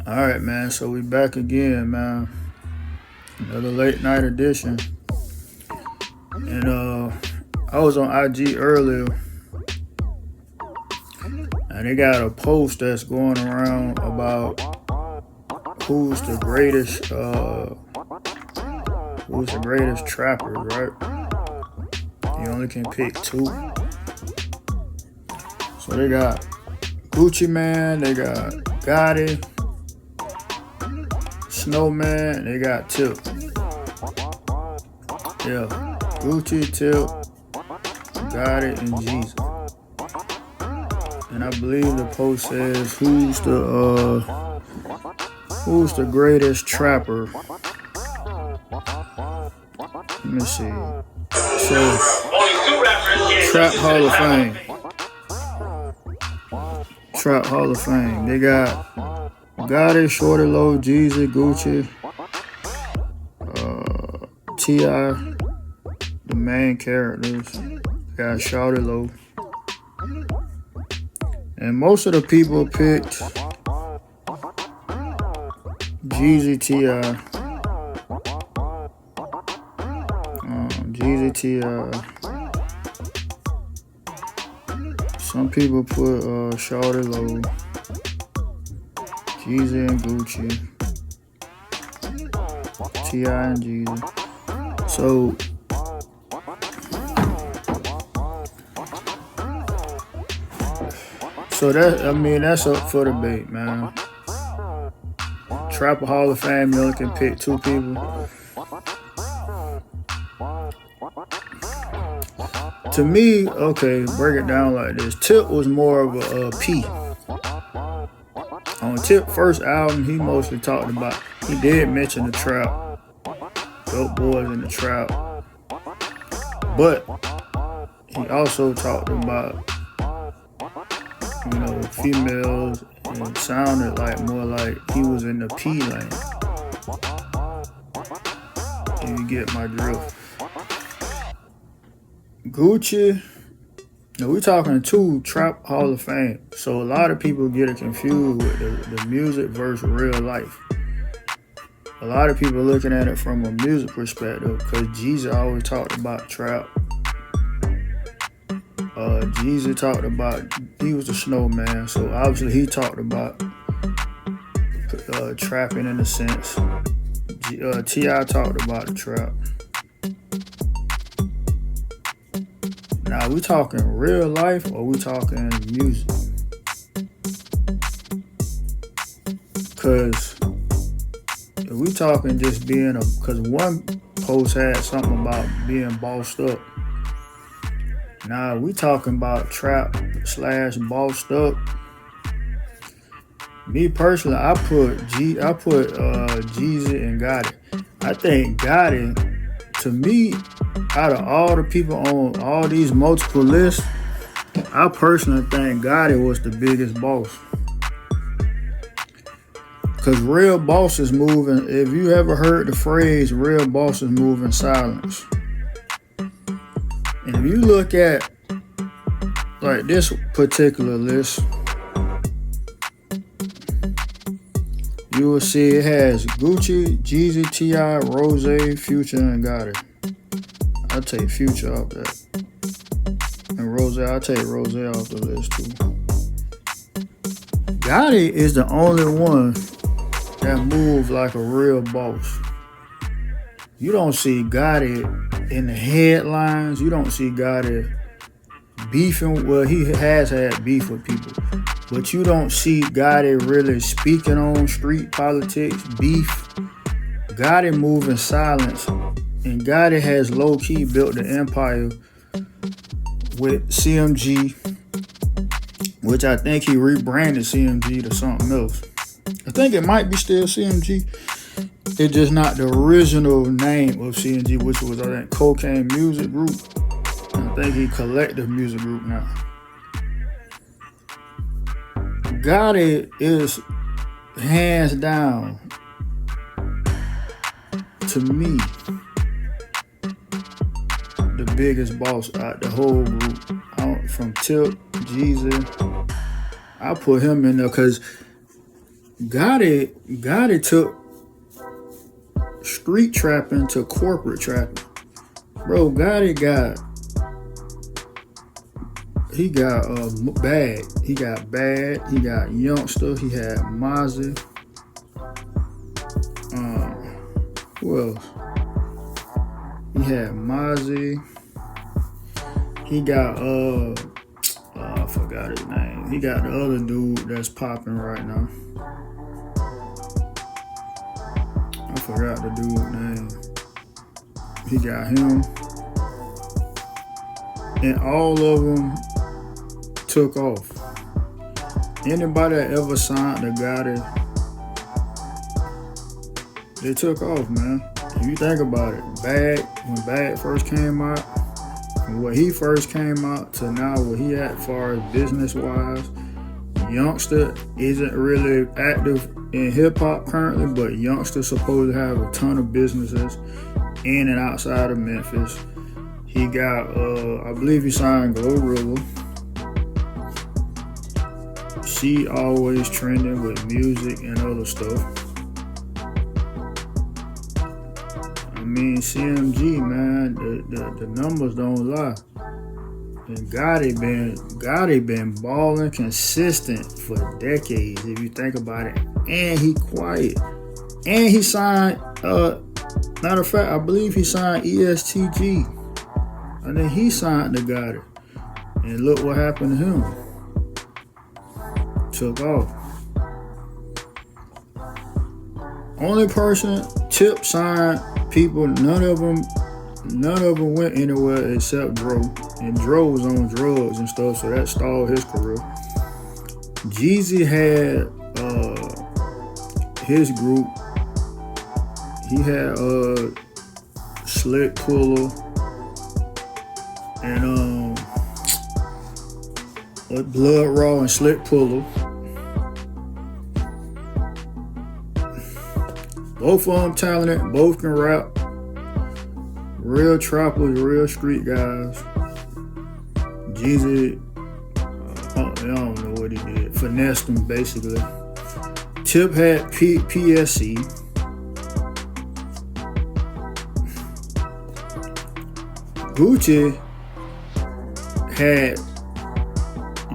All right, man. So we back again, man. Another late night edition. And I was on IG earlier, and they got a post that's going around about who's the greatest, trappers, right? You only can pick two. So they got Gucci Man, they got Gotti, Snowman, they got Tip. Yeah, Gucci, Tip, Gotti, and Jesus. And I believe the post says who's the greatest trapper. Let me see. So Trap Hall of Fame. Trap Hall of Fame. They got Gotti, Shorty Low, Jeezy, Gucci, T.I., the main characters. Got Shorty Low. And most of the people picked Jeezy, T.I., Jeezy, T.I. Some people put Shorty Low, Jeezy and Gucci, T.I. and Jeezy. So that's up for debate, man. Trapper Hall of Fame, you only can pick two people. To me, okay, break it down like this. Tip was more of a P. On Tip's first album, he mostly talked about, he did mention the trap, dope boys in the trap, but he also talked about, females, and it sounded like more like he was in the P lane. And you get my drift. Gucci, we talking two Trap Hall of Fame. So a lot of people get it confused with the music versus real life. A lot of people looking at it from a music perspective because Jeezy always talked about trap. Jeezy talked about, he was the snowman, so obviously he talked about trapping in a sense. T.I. talked about the trap. Now, we talking real life or we talking music? Because if we talking just being because one post had something about being bossed up. Now, we talking about trap / bossed up. Me personally, I put Jeezy and Gotti. I think Gotti, to me, out of all the people on all these multiple lists, I personally think Gotti was the biggest boss. Because real bosses move in, if you ever heard the phrase, real bosses move in silence. And if you look at like this particular list, you will see it has Gucci, Jeezy, T.I., Rose, Future, and Gotti. I'll take Future off that. And Rose, I'll take Rose off the list too. Gotti is the only one that moves like a real boss. You don't see Gotti in the headlines. You don't see Gotti beefing. Well, he has had beef with people. But you don't see Gotti really speaking on street politics, beef. Gotti move in silence. And Gotti has low-key built the empire with CMG, which I think he rebranded CMG to something else. I think it might be still CMG. It's just not the original name of CMG, which was, I think, Cocaine Music Group. And I think he Collective Music Group now. Gotti is hands down, to me, the biggest boss out the whole group. From Tip, Jeezy, I put him in there because Gotti took street trapping to corporate trapping. Bro, Gotti got bad. He got bad. He got youngster. He had Mozzie. Who else? He had Mozzie. He got I forgot his name. He got the other dude that's popping right now. I forgot the dude's name. He got him. And all of them took off. Anybody that ever signed a Gotti, they took off, man. If you think about it, when Bad first came out, from when he first came out to now where he at far as business-wise, Youngster isn't really active in hip-hop currently, but Youngster's supposed to have a ton of businesses in and outside of Memphis. He got, I believe he signed Glorilla. She always trending with music and other stuff. I mean, CMG, man, the numbers don't lie. And Gotti been balling consistent for decades, if you think about it. And he quiet. And he signed, matter of fact, I believe he signed ESTG. And then he signed the Gotti. And look what happened to him. Took off. Only person Tip signed people, none of them went anywhere except Dro. And Dro was on drugs and stuff, so that stalled his career. Jeezy had his group. He had Slick Puller and Blood Raw and Slick Puller. Both of them talented, both can rap. Real trappers, real street guys. Jeezy, I don't know what he did. Finessed him, basically. Tip had PSC. Gucci had,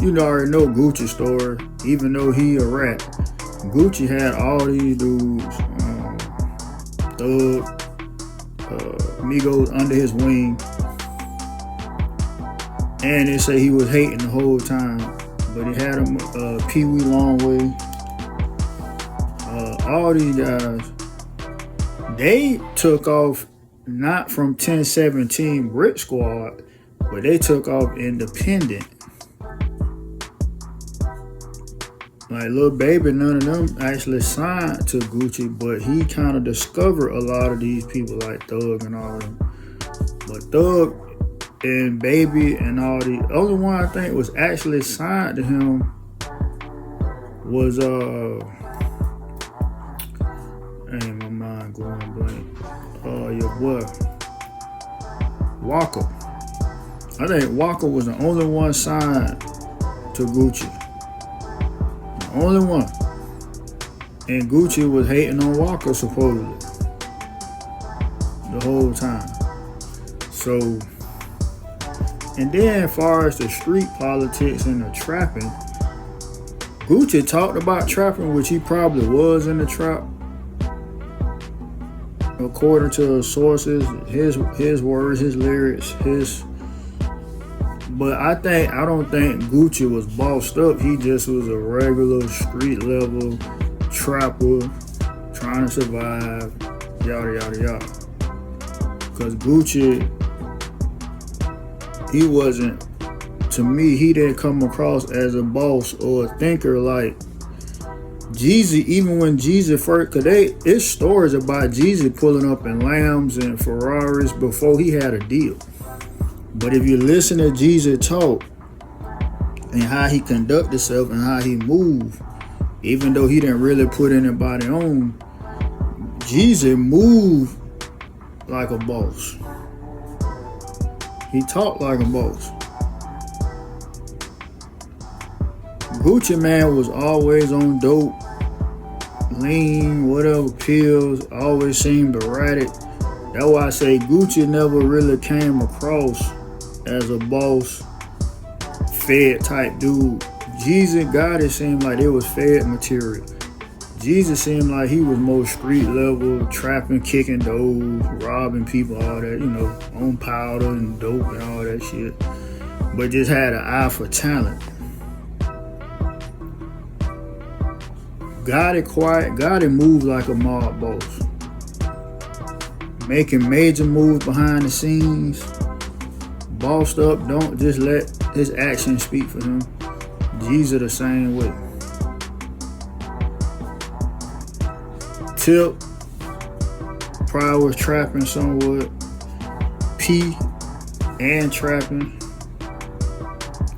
you already know Gucci's story, even though he a rat. Gucci had all these dudes, Thug, Migos under his wing. And they say he was hating the whole time. But he had him, Pee Wee Longway. All these guys, they took off not from 1017 Brick Squad, but they took off independent. Like Lil Baby, none of them actually signed to Gucci, but he kind of discovered a lot of these people like Thug and all of them. But Thug and Baby and all the only one I think was actually signed to him was ain't my mind going blank. Your boy Walker. I think Walker was the only one signed to Gucci. The only one. And Gucci was hating on Walker supposedly the whole time. So, and then as far as the street politics and the trapping, Gucci talked about trapping, which he probably was in the trap. According to sources, his words, his lyrics, but I don't think Gucci was bossed up. He just was a regular street level trapper trying to survive, yada yada yada. Cause Gucci, to me, he didn't come across as a boss or a thinker like Jeezy. Even when Jeezy first, cause it's stories about Jeezy pulling up in Lambs and Ferraris before he had a deal. But if you listen to Jeezy talk and how he conduct himself and how he moved, even though he didn't really put anybody on, Jeezy moved like a boss. He talked like a boss. Gucci Man was always on dope. lean, whatever pills, always seemed erratic. That's why I say Gucci never really came across as a boss, fed type dude. Jesus, Gotti seemed like it was fed material. Jesus seemed like he was more street level, trapping, kicking doors, robbing people, all that, on powder and dope and all that shit. But just had an eye for talent. Gotti quiet, Gotti moved like a mob boss. Making major moves behind the scenes. Bossed up, don't just let his actions speak for him. Jesus the same way. Tip probably was trapping somewhat. P and trapping,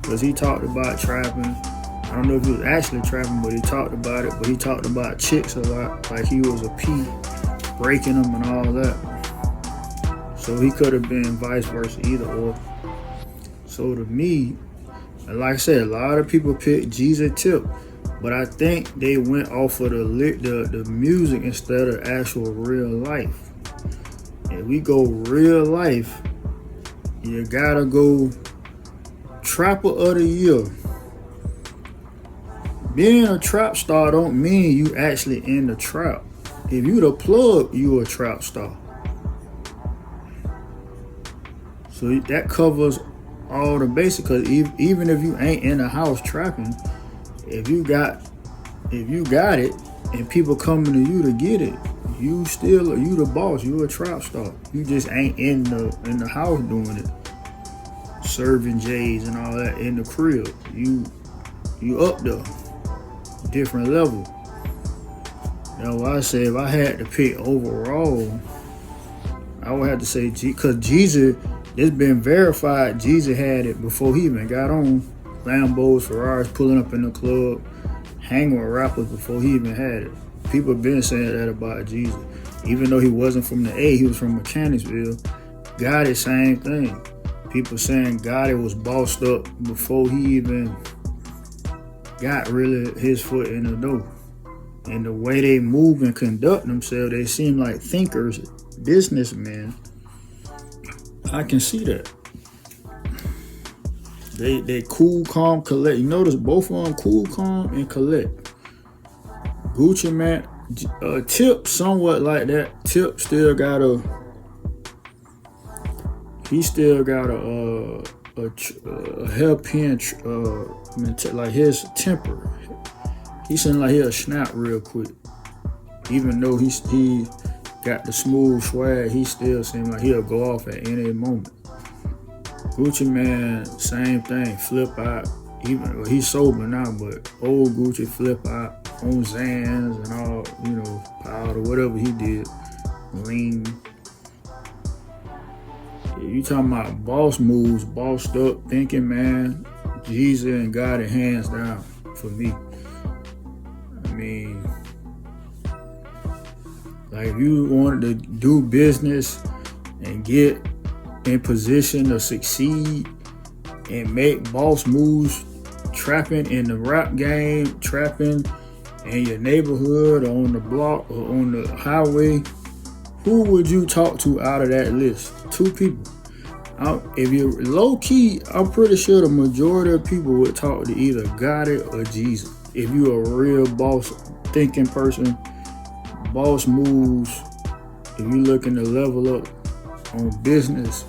because he talked about trapping. I don't know if he was actually trapping, but he talked about it. But he talked about chicks a lot, like he was a P, breaking them and all that. So he could have been vice versa, either or. So to me, like I said, a lot of people pick Jesus Tip, but I think they went off of the music instead of actual real life. If we go real life, you gotta go Trapper of the Year. Being a trap star don't mean you actually in the trap. If you the plug, you a trap star. So that covers all the basics, because even if you ain't in the house trapping, if you got it and people coming to you to get it, you the boss, you a trap star. You just ain't in the house doing it, serving J's and all that in the crib. You up there, different level. Now I say if I had to pick overall, I would have to say because Jesus, it's been verified Jesus had it before he even got on. Lambos, Ferraris, pulling up in the club, hanging with rappers before he even had it. People have been saying that about Jesus. Even though he wasn't from the A, he was from Mechanicsville. Gotti, same thing. People saying Gotti was bossed up before he even got really his foot in the door. And the way they move and conduct themselves, they seem like thinkers, businessmen. I can see that. They cool, calm, collect. You notice both of them cool, calm, and collect. Gucci man, Tip somewhat like that. Tip still got a hairpin, like his temper. He seems like he'll snap real quick. Even though he got the smooth swag, he still seems like he'll go off at any moment. Gucci man, same thing, flip out. He's sober now, but old Gucci flip out on Zans and all, powder, whatever he did, lean. You talking about boss moves, bossed up, thinking, man, Jesus and God, hands down for me. I mean, like if you wanted to do business and get in position to succeed and make boss moves, trapping in the rap game, trapping in your neighborhood or on the block or on the highway, who would you talk to out of that list? 2 people. If you're low key, I'm pretty sure the majority of people would talk to either Gotti or Jesus. If you're a real boss thinking person, boss moves, if you're looking to level up on business,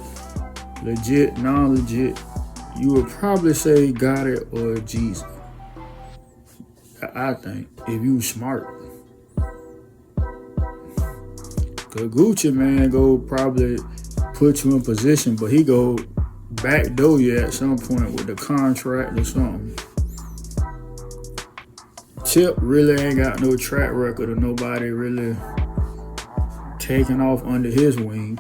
legit, non-legit, you would probably say Gotti or Jesus. I think, if you smart. Cause Gucci man go probably put you in position, but he go backdoor you at some point with the contract or something. Tip really ain't got no track record of nobody really taking off under his wing.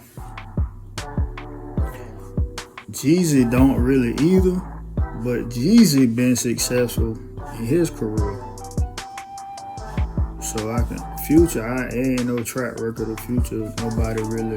Jeezy don't really either, but Jeezy been successful in his career. So Future, I ain't no track record of Future. Nobody really